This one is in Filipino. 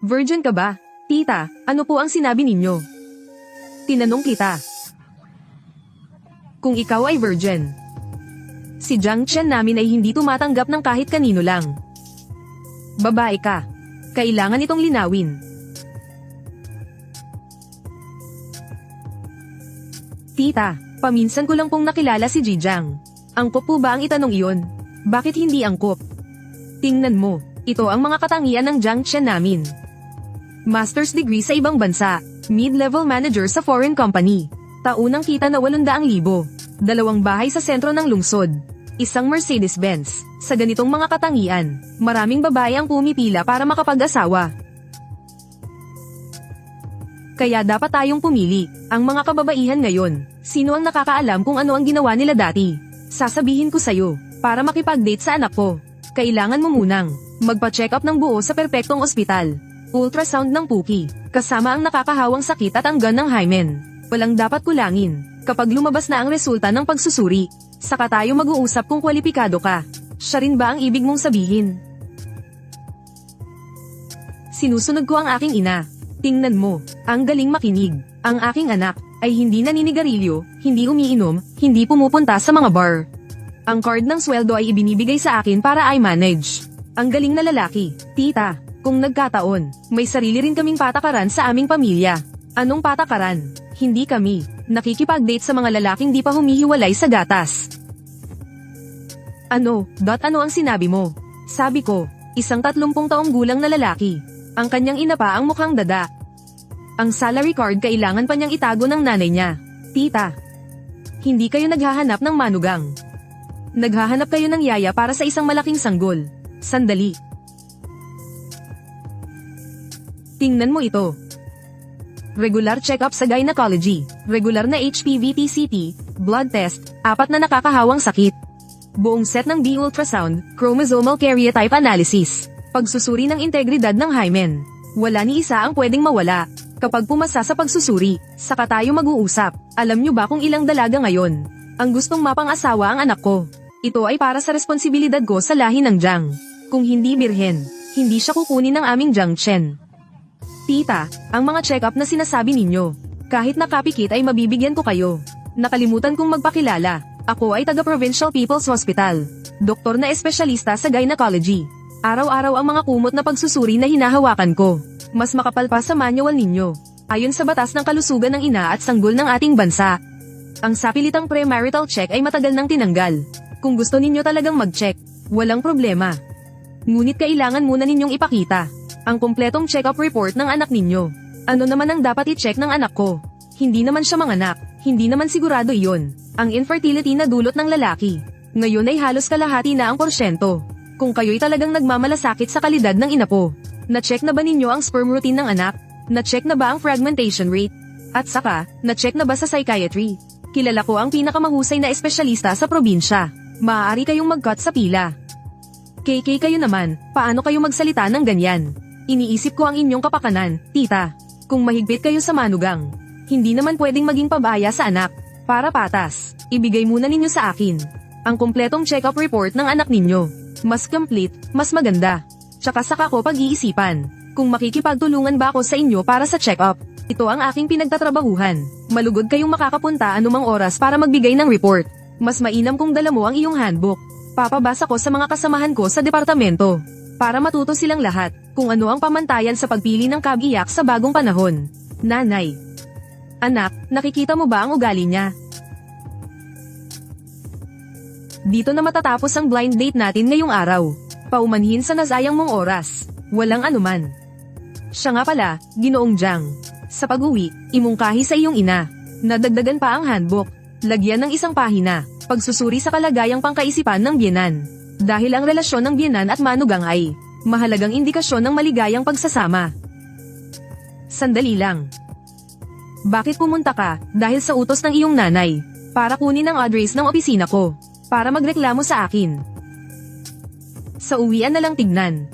Virgin ka ba? Tita, ano po ang sinabi ninyo? Tinanong kita. Kung ikaw ay virgin. Si Jiang Chen namin ay hindi tumatanggap ng kahit kanino lang. Babae ka. Kailangan itong linawin. Tita, paminsan ko lang pong nakilala si Jiang. Angkop po ba ang itanong iyon? Bakit hindi angkop? Tingnan mo, ito ang mga katangian ng Jiang Chen namin. Master's degree sa ibang bansa, mid-level manager sa foreign company. Taunang kita na 800,000, 2 bahay sa sentro ng lungsod, isang Mercedes-Benz. Sa ganitong mga katangian, maraming babae ang pumipila para makapag-asawa. Kaya dapat tayong pumili, ang mga kababaihan ngayon. Sino ang nakakaalam kung ano ang ginawa nila dati? Sasabihin ko sa'yo, para makipag-date sa anak ko, kailangan mo munang magpa-check up ng buo sa perpektong ospital. Ultrasound ng puki, kasama ang nakakahawang sakit at ang gun ng hymen. Walang dapat kulangin. Kapag lumabas na ang resulta ng pagsusuri, saka tayo mag-uusap kung kwalipikado ka. Siya rin ba ang ibig mong sabihin? Sinusunod ko ang aking ina. Tingnan mo, ang galing makinig. Ang aking anak ay hindi naninigarilyo, hindi umiinom, hindi pumupunta sa mga bar. Ang card ng sweldo ay ibinibigay sa akin para i-manage. Ang galing na lalaki, tita. Kung nagkataon, may sarili rin kaming patakaran sa aming pamilya. Anong patakaran? Hindi kami nakikipag-date sa mga lalaking di pa humihiwalay sa gatas. Ano ang sinabi mo? Sabi ko, isang 30 taong gulang na lalaki. Ang kanyang ina pa ang mukhang dada. Ang salary card kailangan pa niyang itago ng nanay niya. Tita, hindi kayo naghahanap ng manugang. Naghahanap kayo ng yaya para sa isang malaking sanggol. Sandali. Tingnan mo ito. Regular check-up sa gynecology, regular na HPV-TCT, blood test, 4 na nakakahawang sakit. Buong set ng D-ultrasound, chromosomal karyotype analysis, pagsusuri ng integridad ng hymen. Wala ni isa ang pwedeng mawala. Kapag pumasa sa pagsusuri, saka tayo mag-uusap. Alam nyo ba kung ilang dalaga ngayon ang gustong mapang-asawa ang anak ko? Ito ay para sa responsibilidad ko sa lahi ng Jiang. Kung hindi birhen, hindi siya kukunin ng aming Jiang Chen. Tita, ang mga check-up na sinasabi ninyo, kahit nakapikit ay mabibigyan ko kayo. Nakalimutan kong magpakilala, ako ay taga-Provincial People's Hospital, doktor na espesyalista sa gynecology. Araw-araw ang mga kumot na pagsusuri na hinahawakan ko. Mas makapal pa sa manual ninyo, ayon sa batas ng kalusugan ng ina at sanggol ng ating bansa. Ang sapilitang premarital check ay matagal nang tinanggal. Kung gusto ninyo talagang mag-check, walang problema. Ngunit kailangan muna ninyong ipakita ang kumpletong check-up report ng anak ninyo. Ano naman ang dapat i-check ng anak ko? Hindi naman siya manganak, hindi naman sigurado iyon. Ang infertility na dulot ng lalaki. Ngayon ay halos kalahati na ang porsyento. Kung kayo'y talagang nagmamalasakit sa kalidad ng ina po, na-check na ba ninyo ang sperm routine ng anak? Na-check na ba ang fragmentation rate? At saka, na-check na ba sa psychiatry? Kilala ko ang pinakamahusay na espesyalista sa probinsya. Maaari kayong mag-cut sa pila. KK kayo naman, paano kayo magsalita ng ganyan? Iniisip ko ang inyong kapakanan, tita. Kung mahigpit kayo sa manugang, hindi naman pwedeng maging pabaya sa anak. Para patas, ibigay muna ninyo sa akin ang kumpletong check-up report ng anak ninyo. Mas complete, mas maganda. Tsaka saka ko pag-iisipan kung makikipagtulungan ba ako sa inyo para sa check-up. Ito ang aking pinagtatrabahuhan. Malugod kayong makakapunta anumang oras para magbigay ng report. Mas mainam kung dala mo ang iyong handbook. Papabasa ko sa mga kasamahan ko sa departamento para matuto silang lahat kung ano ang pamantayan sa pagpili ng kabiyak sa bagong panahon. Nanay. Anak, nakikita mo ba ang ugali niya? Dito na matatapos ang blind date natin ngayong araw. Paumanhin sa nasayang mong oras. Walang anuman. Siya nga pala, Ginoong Jiang. Sa pag-uwi, imungkahi sa iyong ina. Nadagdagan pa ang handbook. Lagyan ng isang pahina. Pagsusuri sa kalagayang pangkaisipan ng biyenan. Dahil ang relasyon ng biyenan at manugang ay mahalagang indikasyon ng maligayang pagsasama. Sandali lang. Bakit pumunta ka? Dahil sa utos ng iyong nanay. Para kunin ang address ng opisina ko. Para magreklamo sa akin. Sa uwian na lang tignan.